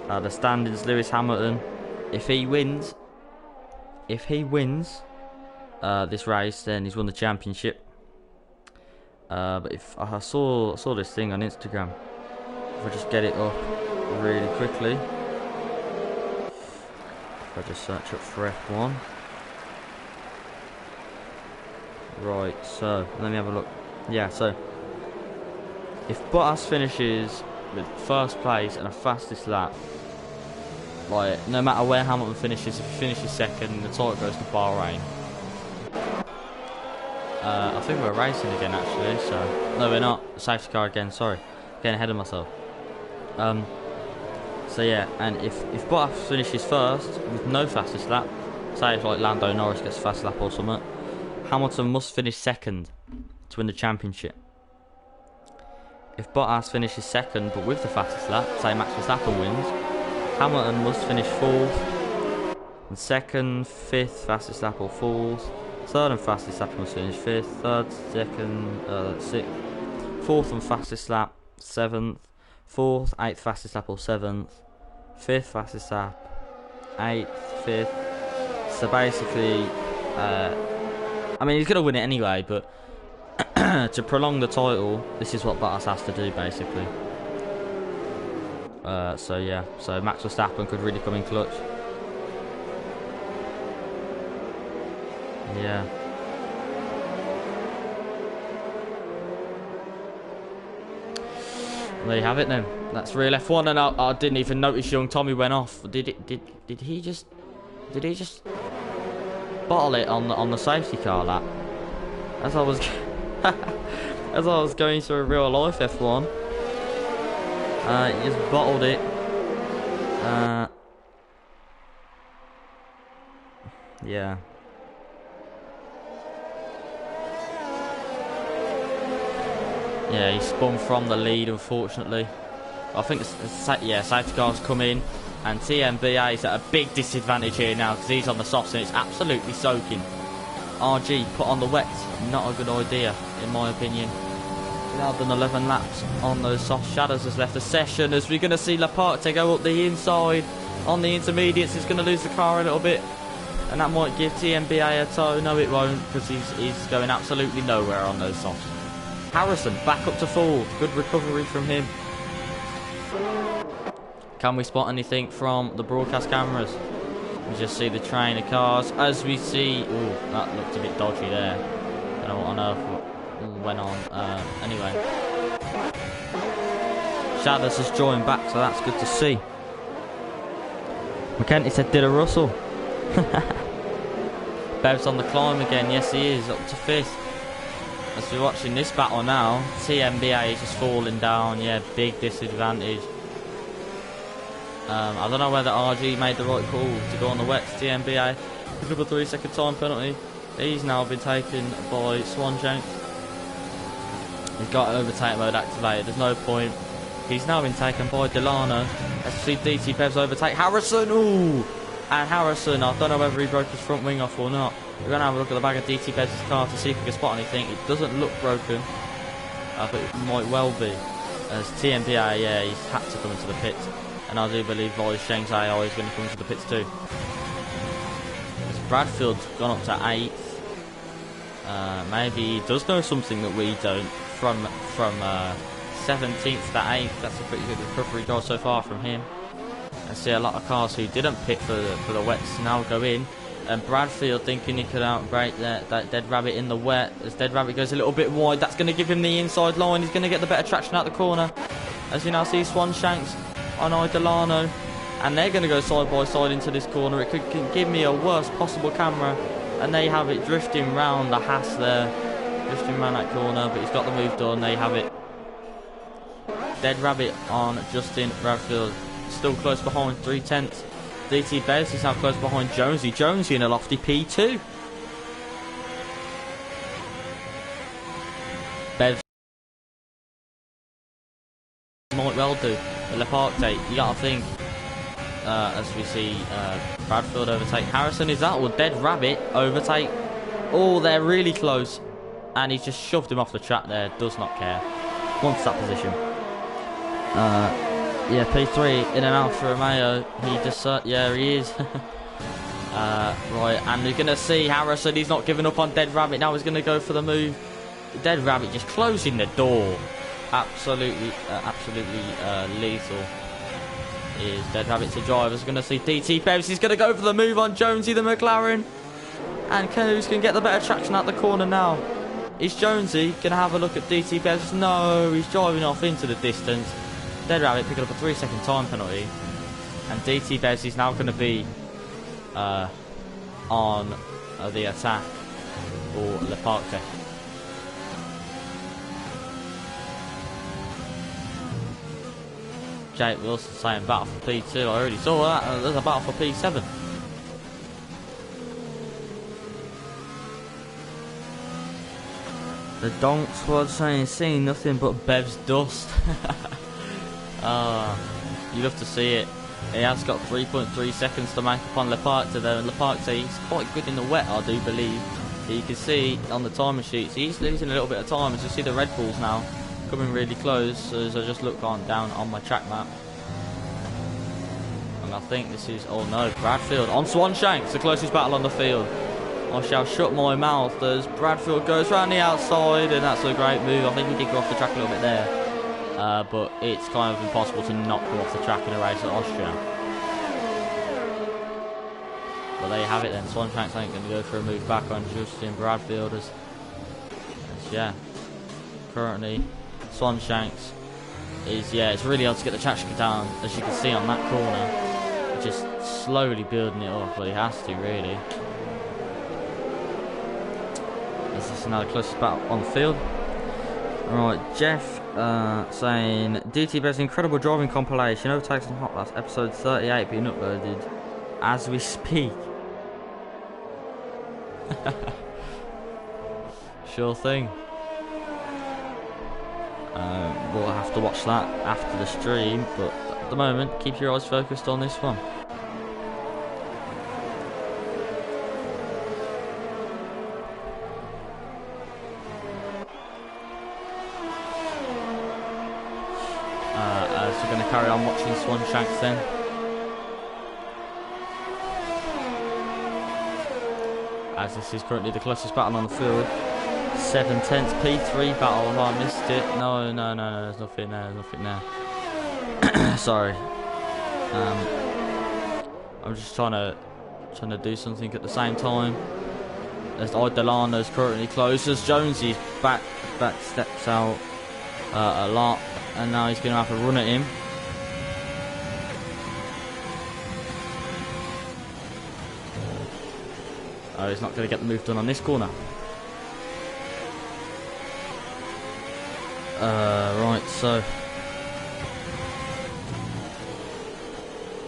The standings: Lewis Hamilton, if he wins this race, then he's won the championship. But if I saw this thing on Instagram, if I just get it up really quickly, if I just search up for F1. Right, so let me have a look. Yeah, so if Bottas finishes with first place and a fastest lap, like no matter where Hamilton finishes, if he finishes second, the title goes to Bahrain. I think we're racing again actually, so no, we're not. Safety car again. Sorry, getting ahead of myself. So yeah, and if Bottas finishes first with no fastest lap, say if like Lando Norris gets fast lap or something, Hamilton must finish second to win the championship. If Bottas finishes second but with the fastest lap, say Max Verstappen wins, Hamilton must finish fourth, and second, fifth fastest lap or fourth, third and fastest lap must finish fifth, third, second, sixth, fourth and fastest lap seventh, fourth, eighth fastest lap or seventh, fifth fastest lap, eighth, fifth. So basically, I mean, he's going to win it anyway, but to prolong the title, this is what Bottas has to do, basically. So yeah, so Max Verstappen could really come in clutch. Yeah. There you have it then. That's real F1, and I didn't even notice young Tommy went off. Did he just bottle it on the safety car lap as I was as I was going through a real life F1. He just bottled it. Yeah. Yeah, he spun from the lead, unfortunately. I think safety car's come in, and TMBA is at a big disadvantage here now because he's on the softs and it's absolutely soaking. RG put on the wet, not a good idea in my opinion. He's now done 11 laps on those soft. Shadows has left the session as we're going to see Laporte go up the inside on the intermediates. He's going to lose the car a little bit, and that might give TMBA a tow. No, it won't, because he's going absolutely nowhere on those softs. Harrison back up to fourth. Good recovery from him. Can we spot anything from the broadcast cameras? We just see the train of cars as we see. Ooh, that looked a bit dodgy there. Don't know what on earth went on. Anyway, Shadows has joined back, so that's good to see. McKenty said, "Did a Russell?" Bev's on the climb again. Yes, he is up to fifth. As we're watching this battle now, TMBA is just falling down. Yeah, big disadvantage. I don't know whether RG made the right call to go on the wet. TMBA picked up a 3-second time penalty. He's now been taken by Swanshanks. He's got overtake mode activated. There's no point. He's now been taken by Delano. Let's see DT Bev's overtake. Harrison, ooh! And Harrison, I don't know whether he broke his front wing off or not. We're going to have a look at the back of DT Bev's car to see if we can spot anything. It doesn't look broken, but it might well be. As TMBA, yeah, he's had to come into the pits. and I do believe Voisheng's AI is going to come to the pits too. As Bradfield's gone up to 8th. Maybe he does know something that we don't. From 17th to 8th, that's a pretty good recovery goal so far from him. I see a lot of cars who didn't pit for the wets now go in. And Bradfield thinking he could outbrake that Dead Rabbit in the wet. As Dead Rabbit goes a little bit wide, that's going to give him the inside line. He's going to get the better traction out the corner. As you now see Swanshanks on Idolano. And they're going to go side by side into this corner. It could give me a worst possible camera. And they have it drifting round the Haas there. Drifting around that corner, but he's got the move done. They have it. Dead Rabbit on Justin Bradfield. Still close behind, 3/10. DT Bez is now close behind Jonesy. Jonesy in a lofty P2. Bev might well do. The Leparte, you gotta think. As we see Bradfield overtake Harrison. Is that or Dead Rabbit overtake? Oh, they're really close. And he's just shoved him off the track there. Does not care. Wants that position. Yeah, P3 in an Alfa Romeo. He just, yeah, he is. Right, and we're going to see Harrison. He's not giving up on Dead Rabbit. Now he's going to go for the move. Dead Rabbit just closing the door. Absolutely lethal. Is Dead Rabbit to drivers. Going to see DT Pebs. He's going to go for the move on Jonesy, the McLaren. And Canoes can get the better traction out the corner now. Is Jonesy going to have a look at DT Pebs? No, he's driving off into the distance. Dead Rabbit picking up a 3-second time penalty. And DT Bez is now going to be on the attack for Le Parc. Jake Wilson saying battle for P2. I already saw that. There's a battle for P7. The Donk squad saying seeing nothing but Bev's dust. You love to see it. He has got 3.3 seconds to make up on Leparte there, and Leparte he's quite good in the wet, I do believe. You can see on the timer sheets he's losing a little bit of time. As you see the Red Bulls now coming really close. As I just look down on my track map, and I think this is Bradfield on Swanshanks, the closest battle on the field. I shall shut my mouth as Bradfield goes round the outside, and that's a great move. I think he did go off the track a little bit there. But it's kind of impossible to not go off the track in a race at Austria. But there you have it then. Swanshanks ain't going to go for a move back on Justin Bradfield as yeah, currently Swanshanks is, it's really hard to get the traction down, as you can see on that corner. Just slowly building it up, but he has to really. This is now the closest battle on the field. Right, Jeff saying DT Bez incredible driving compilation overtakes on Hot Laps episode 38 being uploaded as we speak. Sure thing. We'll have to watch that after the stream, but at the moment keep your eyes focused on this one. So we're going to carry on watching Swanshanks then. As this is currently the closest battle on the field. 7/10 P3 battle. Oh, I missed it. No, there's nothing there. Sorry. I'm just trying to do something at the same time. As Idolano's currently close, as Jonesy's back steps out a lot. And now he's going to have a run at him. Oh, he's not going to get the move done on this corner. Right, so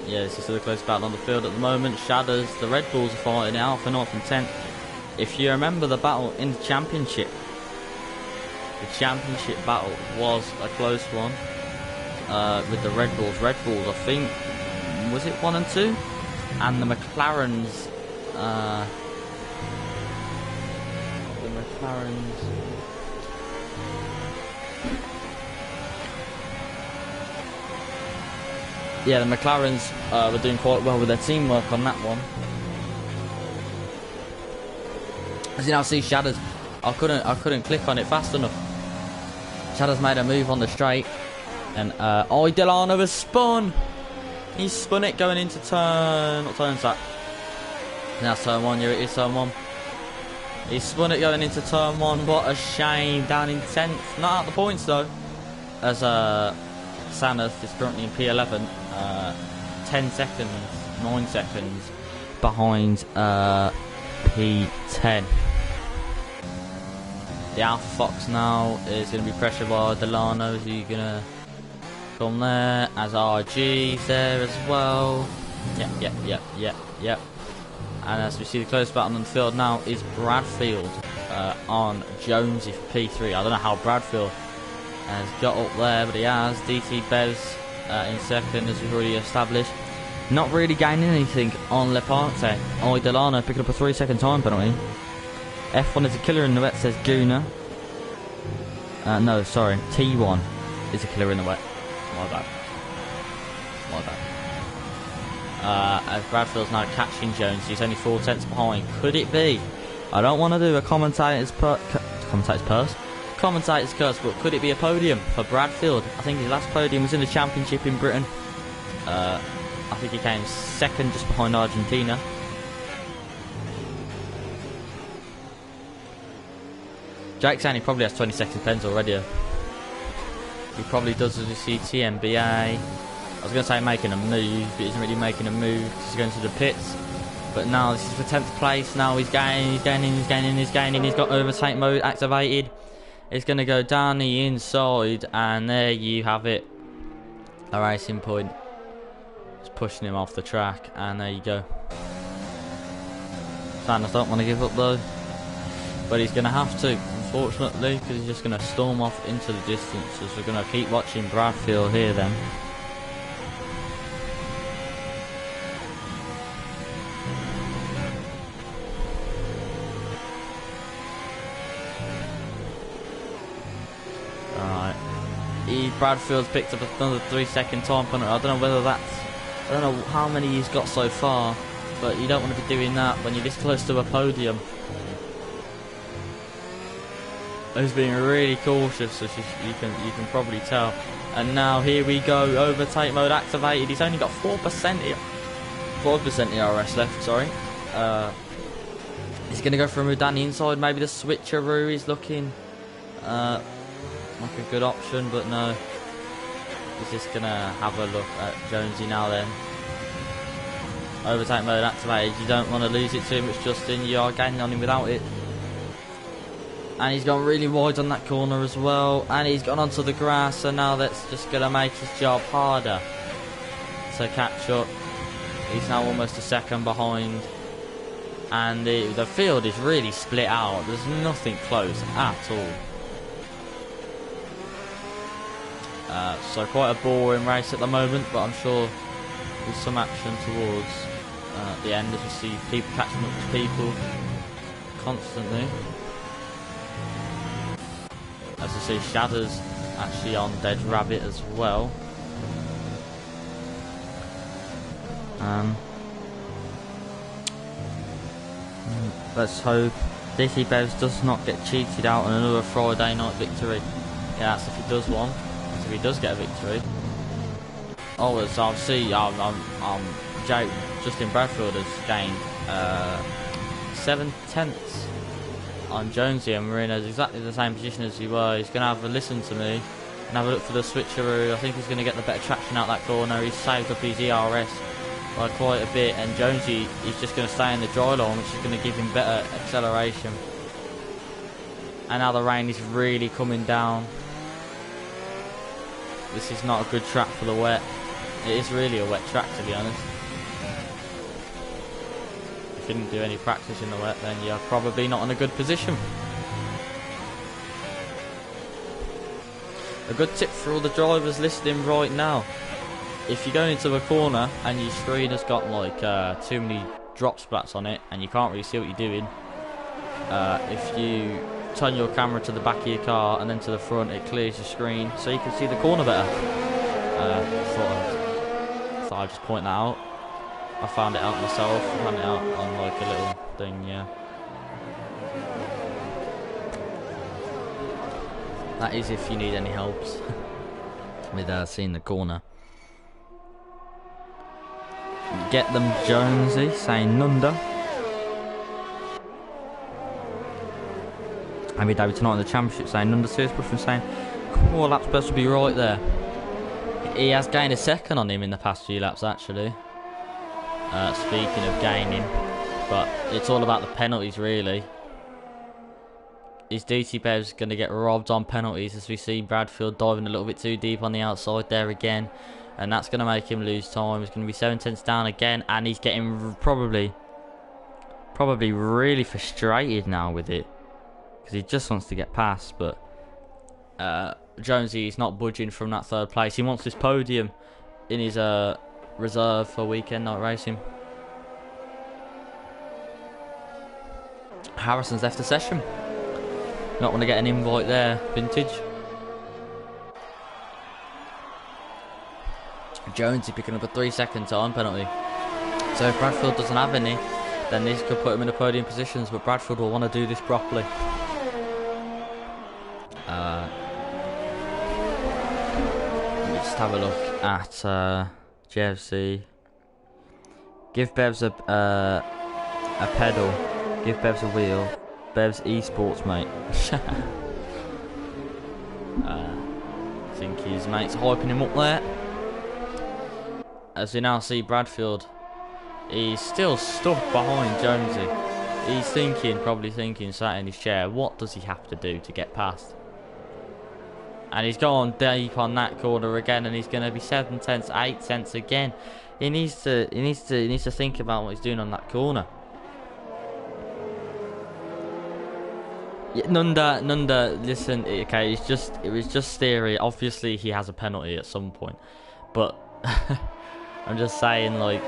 yeah, this is the close battle on the field at the moment. Shadows, the Red Bulls are fighting out for 9th and 10th. If you remember the battle in the championship, the championship battle was a close one with the Red Bulls. Red Bulls, I think, was it 1 and 2? And the McLarens, yeah, the McLarens were doing quite well with their teamwork on that one. As you now see, Shadders, I couldn't click on it fast enough. Shadders made a move on the straight, and Delano has spun. He spun it going into turn. What turn's that? Now turn 1. Here it is, turn 1. He spun it going into turn 1. What a shame. Down in 10th. Not out the points though, as Sanath is currently in P11. 10 seconds, 9 seconds behind P10. The Alpha Fox now is going to be pressured by Delano. Is he going to come there? As RG's there as well. Yep. And as we see the close battle on the field now is Bradfield on Jonesy for P3. I don't know how Bradfield has got up there, but he has. DT Bevs in second, as we've already established. Not really gaining anything on Leparte. Delano picking up a 3-second time penalty. F1 is a killer in the wet, says Guna. No, sorry. T1 is a killer in the wet. My bad. As Bradfield's now catching Jones, he's only 4 tenths behind. Could it be? I don't want to do a commentator's curse, but could it be a podium for Bradfield? I think his last podium was in the championship in Britain. I think he came second just behind Argentina. Jake's saying he probably has 20 second pens already. He probably does as you see TMBA. I was going to say making a move, but he isn't really making a move because he's going to the pits. But now this is for 10th place. Now he's gaining. He's got overtake mode activated. It's going to go down the inside, and there you have it. A racing point. Just pushing him off the track, and there you go. Sanders don't want to give up though, but he's going to have to, unfortunately, because he's just going to storm off into the distance. As we're going to keep watching Bradfield here then. Bradfield's picked up another 3-second time penalty. I don't know whether that's, I don't know how many he's got so far, but you don't want to be doing that when you're this close to a podium. He's being really cautious, as you can probably tell. And now here we go, overtake mode activated. He's only got 4% ERS left. Sorry. He's going to go for a move down the inside. Maybe the switcheroo is looking like a good option, but no. He's just going to have a look at Jonesy now then. Overtake mode activated. You don't want to lose it too much, Justin. You are gaining on him without it. And he's gone really wide on that corner as well. And he's gone onto the grass, so now that's just going to make his job harder to catch up. He's now almost a second behind. And the field is really split out. There's nothing close at all. So quite a boring race at the moment, but I'm sure with some action towards the end, as we see people catching up to people constantly. As we see Shadders actually on Dead Rabbit as well. Let's hope DC Bevs does not get cheated out on another Friday night victory. Yeah, that's if he does one. If he does get a victory. Oh, as I'll see, Justin Bradfield has gained 7 tenths on Jonesy, and we're in exactly the same position as he were. He's going to have a listen to me and have a look for the switcheroo. I think he's going to get the better traction out that corner. He's saved up his ERS by quite a bit, and Jonesy is just going to stay in the dry line, which is going to give him better acceleration. And now the rain is really coming down. This is not a good track for the wet. It is really a wet track, to be honest. If you didn't do any practice in the wet, then you're probably not in a good position. A good tip for all the drivers listening right now: if you go into a corner and your screen has got like too many drop splats on it and you can't really see what you're doing, if you turn your camera to the back of your car and then to the front, it clears your screen so you can see the corner better. Thought I'd thought I'd just point that out. I found it out myself. I found it out on like a little thing, yeah. That is if you need any helps with seeing the corner. Get them Jonesy saying Nunda. Abby David tonight in the championship saying Nunda serious push from saying 4 laps best will be right there. He has gained a second on him in the past few laps actually. Speaking of gaining, but it's all about the penalties really. Is DT Bev's going to get robbed on penalties as we see Bradfield diving a little bit too deep on the outside there again, and that's going to make him lose time. He's going to be 7 tenths down again, and he's getting probably really frustrated now with it because he just wants to get past. But Jonesy is not budging from that 3rd place. He wants this podium in his reserve for weekend night racing. Harrison's left the session. Not want to get an invite there, Vintage. Jonesy picking up a 3-second time penalty. So if Bradfield doesn't have any, then this could put him in the podium positions, but Bradfield will want to do this properly. Let me just have a look at JFC. Give Bevs a pedal. Give Bevs a wheel. Bev's esports, mate. I think his mate's hyping him up there. As we now see Bradfield, he's still stuck behind Jonesy. He's probably thinking, sat in his chair, what does he have to do to get past? And he's gone deep on that corner again, and he's going to be 7 tenths, 8 tenths again. He needs to think about what he's doing on that corner. Nunda, listen, okay, it was just theory. Obviously, he has a penalty at some point, but I'm just saying, like,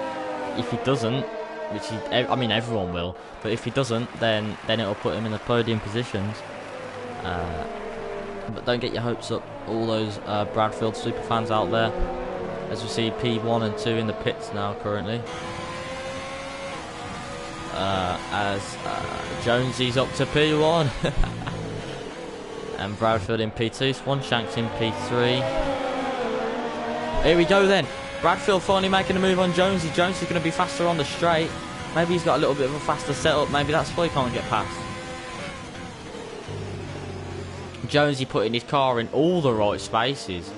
if he doesn't, I mean, everyone will, but if he doesn't, then it'll put him in the podium positions. But don't get your hopes up, all those Bradfield super fans out there. As we see P1 and 2 in the pits now currently. As Jonesy's up to P1 and Bradfield in P2, Swanshank's in P3. Here we go then, Bradfield finally making a move on Jonesy. Jonesy's going to be faster on the straight. Maybe he's got a little bit of a faster setup, maybe that's why he can't get past. Jonesy putting his car in all the right spaces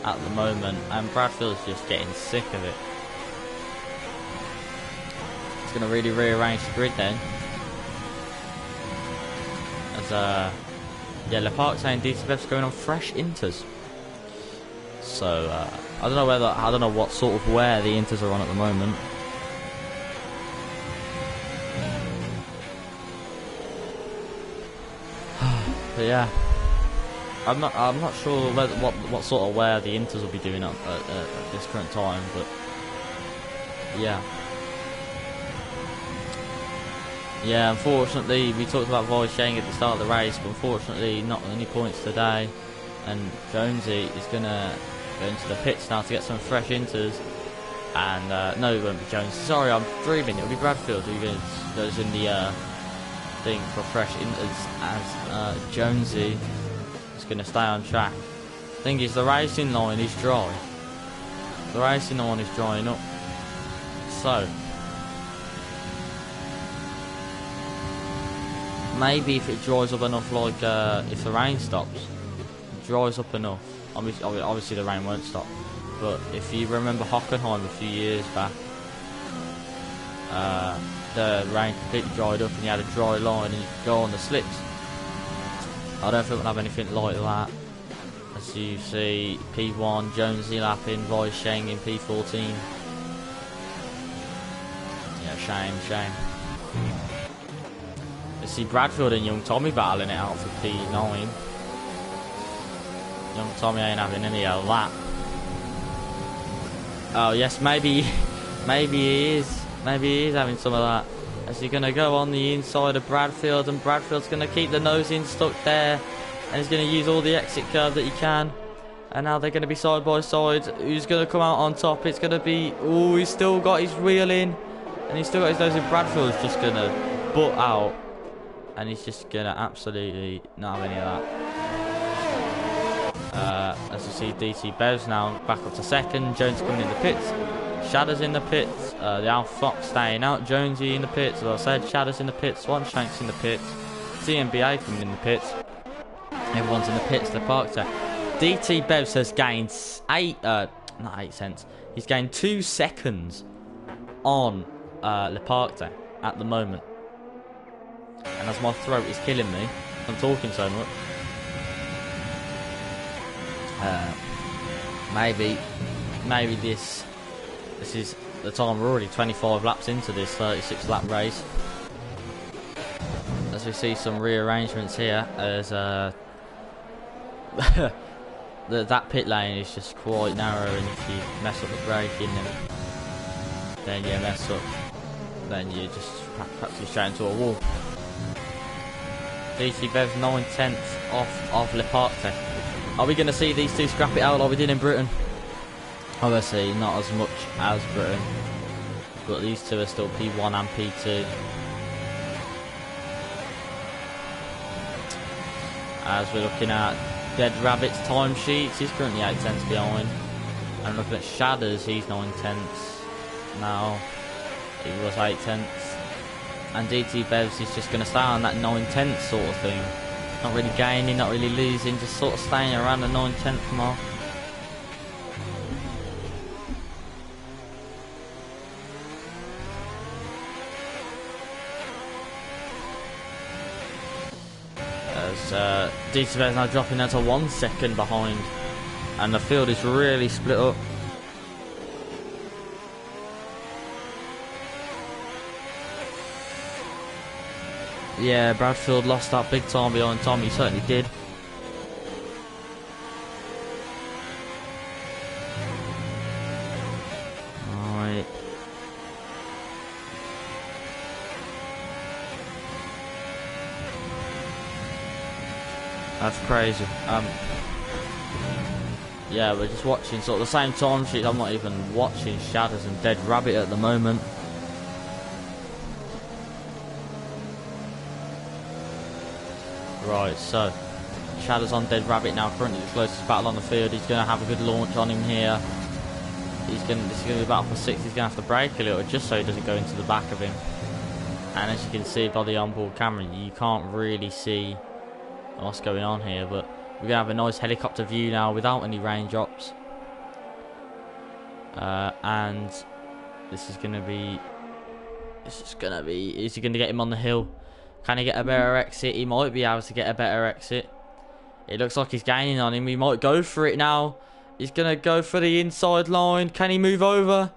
at the moment, and Bradfield's just getting sick of it. It's going to really rearrange the grid then. As yeah, Lepark saying DTBF's going on fresh inters. So I don't know what sort of wear the inters are on at the moment. But yeah, I'm not sure what sort of wear the inters will be doing at this current time, but yeah. Yeah, unfortunately, we talked about Voice Shang at the start of the race, but unfortunately, not any points today. And Jonesy is going to go into the pits now to get some fresh inters. And no, it won't be Jones. Sorry, I'm dreaming. It'll be Bradfield who goes in the thing for fresh inters, as Jonesy is going to stay on track. Thing is, the racing line is dry. The racing line is drying up. So maybe if it dries up enough, like if the rain stops, it dries up enough. Obviously the rain won't stop, but if you remember Hockenheim a few years back, the rain completely dried up and you had a dry line and you could go on the slips. I don't think we'll have anything like that. As you see, P1, Jonesy lapping, Roy Sheng in P14. Yeah, shame. You see Bradfield and Young Tommy battling it out for P9. Young Tommy ain't having any of that. Oh yes, maybe he is. Maybe he is having some of that. As he's going to go on the inside of Bradfield, and Bradfield's going to keep the nose in stuck there, and he's going to use all the exit curve that he can. And now they're going to be side by side. Who's going to come out on top? It's going to be... Oh, he's still got his wheel in. And he's still got his nose in. Bradfield's just going to butt out. And he's just going to absolutely not have any of that. As you see, DT Bevs now back up to second. Jones coming in the pits. Shadows in the pits. The Alpha Fox staying out. Jonesy in the pits. As I said, Shadows in the pits. Swanshanks in the pits. CMBA coming in the pits. Everyone's in the pits. The park there. DT Bevs has gained not 8 cents. He's gained 2 seconds on Le Parc at the moment. And as my throat is killing me, I'm talking so much. Maybe this is the time. We're already 25 laps into this 36 lap race. As we see some rearrangements here, as that pit lane is just quite narrow, and if you mess up the braking, then you mess up, then you just practically straight into a wall. DC Bev's 9/10 off Le Parc. Are we going to see these two scrap it out like we did in Britain? Obviously not as much as Britain, but these two are still P1 and P2. As we're looking at Dead Rabbit's timesheets, he's currently 8 tenths behind. And looking at Shadows, he's 9 tenths now. He was 8 tenths. And DT Bevs is just going to stay on that 9 tenths sort of thing. Not really gaining, not really losing, just sort of staying around the 9 tenth mark. DT Bevs now dropping down to 1 second behind, and the field is really split up. Yeah, Bradfield lost that big time behind Tom, he certainly did. Alright. That's crazy. Yeah, we're just watching sort of the same time sheet. I'm not even watching Shadows and Dead Rabbit at the moment. Right, so Shadows on Dead Rabbit now, currently the closest battle on the field. He's going to have a good launch on him here. This is going to be a battle for 6. He's going to have to brake a little just so he doesn't go into the back of him. And as you can see by the onboard camera, you can't really see what's going on here, but we're going to have a nice helicopter view now without any raindrops. And this is going to be... Is he going to get him on the hill? Can he get a better exit? He might be able to get a better exit. It looks like he's gaining on him. He might go for it now. He's going to go for the inside line. Can he move over?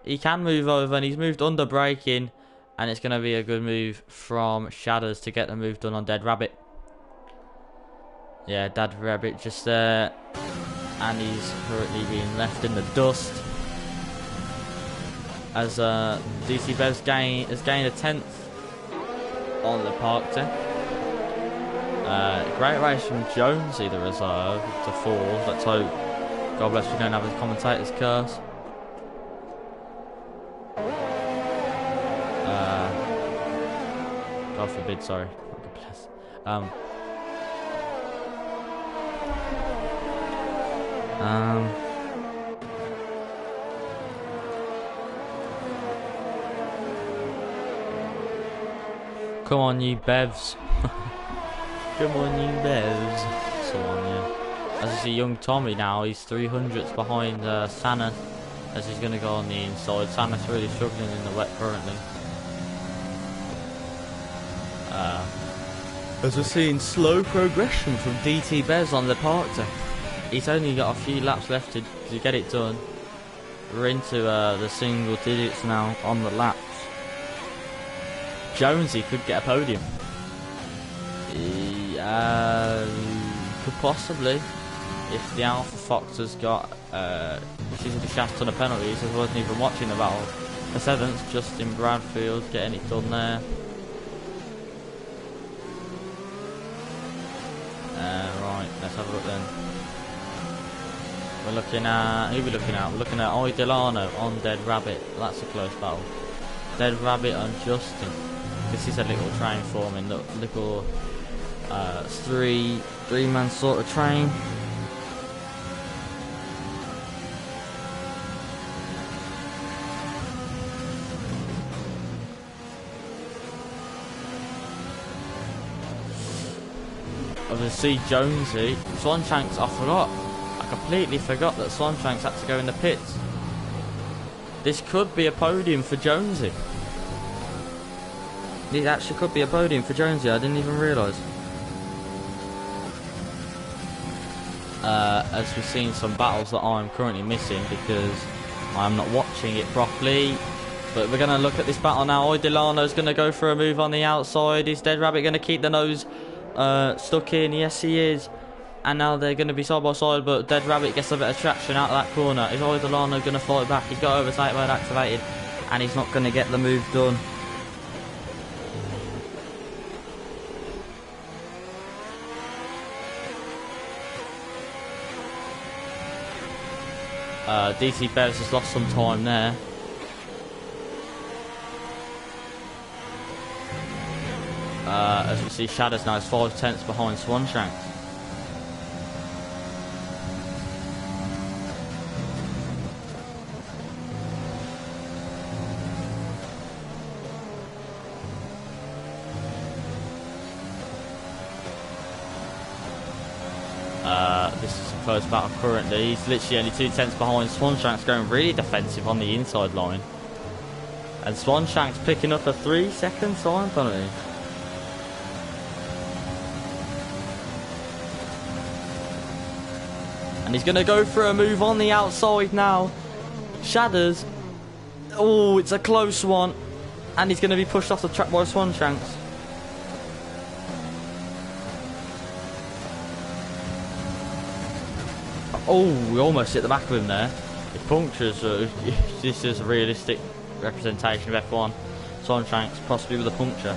He can move over, and he's moved under braking. And it's going to be a good move from Shadows to get the move done on Dead Rabbit. Yeah, Dead Rabbit just there. And he's currently being left in the dust. As DC Bevs has gained a 10th on the park there. Great race from Jonesy, the reserve, to 4th. Let's hope, God bless, we don't have a commentator's curse. God forbid, sorry. God bless. Come on, you Bevs. Come on, you Bevs. So on, yeah. As you see, young Tommy now, he's 300ths behind Sanna, as he's going to go on the inside. Sanna's really struggling in the wet currently. As we're seeing slow progression from DT Bevs on the park there. He's only got a few laps left to get it done. We're into the single digits now on the laps. Jonesy could get a podium. Could possibly, if the Alpha Fox has got she's a shaft ton of penalties. I wasn't even watching the battle. The 7th, Justin Bradfield getting it done there. Right, let's have a look then. We're looking at, who are we looking at? We're looking at Delano on Dead Rabbit. That's a close battle. Dead Rabbit on Justin. This is a little train forming, little three-man sort of train. Obviously Jonesy, Swanshanks, I completely forgot that Swanshanks had to go in the pits. This could be a podium for Jonesy. This actually could be a podium for Jonesy, I didn't even realise. As we've seen some battles that I'm currently missing because I'm not watching it properly. But we're going to look at this battle now. Delano's going to go for a move on the outside. Is Dead Rabbit going to keep the nose stuck in? Yes, he is. And now they're going to be side by side, but Dead Rabbit gets a bit of traction out of that corner. Is Delano going to fight back? He's got overtake mode activated, and he's not going to get the move done. DC Bears has lost some time there. As we see, Shadows now is 5 tenths behind Swanshanks. This is a close battle currently. He's literally only 2 tenths behind. Swanshanks going really defensive on the inside line. And Swanshanks picking up a 3-second time penalty. And he's going to go for a move on the outside now. Shadows. Oh, it's a close one. And he's going to be pushed off the track by Swanshanks. Oh, we almost hit the back of him there. It punctures. This is a realistic representation of F1. Swanshanks possibly with a puncture.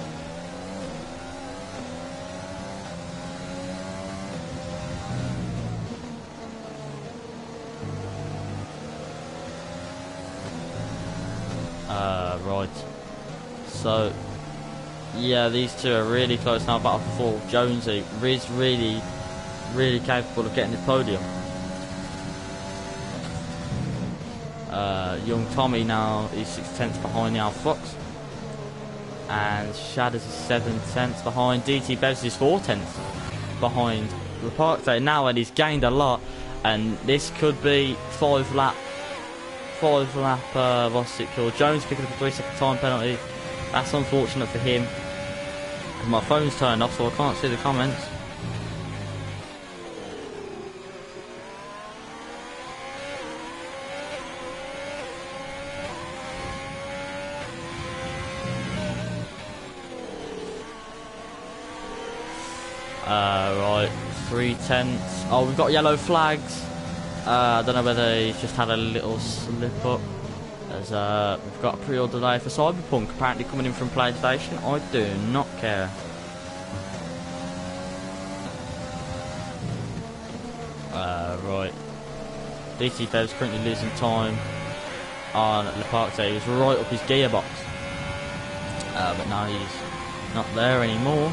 Right. So, yeah, these two are really close now. Battle for Jonesy is really capable of getting this podium. Young Tommy now is 6 tenths behind the Alpha Fox, and Shadows is 7 tenths behind. DT Bevs is 4 tenths behind the Park Day now, and he's gained a lot. And this could be 5 lap. What's it called? Jones picking up a 3-second time penalty. That's unfortunate for him. My phone's turned off, so I can't see the comments. Right, 3 tenths. Oh, we've got yellow flags. I don't know whether he's just had a little slip up. As we've got a pre-order delay for Cyberpunk apparently coming in from PlayStation. I do not care. Right. DC Bev's currently losing time on Le Parc Day. He was right up his gearbox. But now he's not there anymore.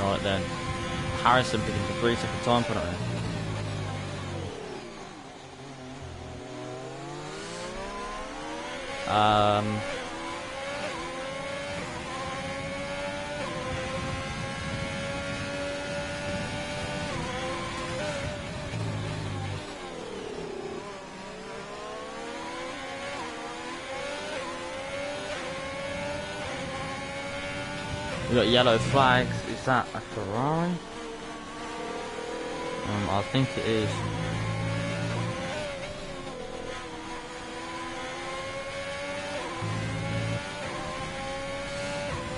Right then, Harrison picking up a 3-second time penalty. We've got yellow flags. Is that a Ferrari? I think it is.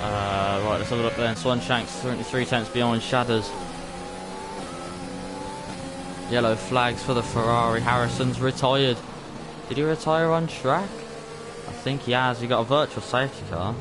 Right, let's have a look then. Swanshanks 23 tenths behind Shadows. Yellow flags for the Ferrari. Harrison's retired. Did he retire on track? I think he has. He got a virtual safety car.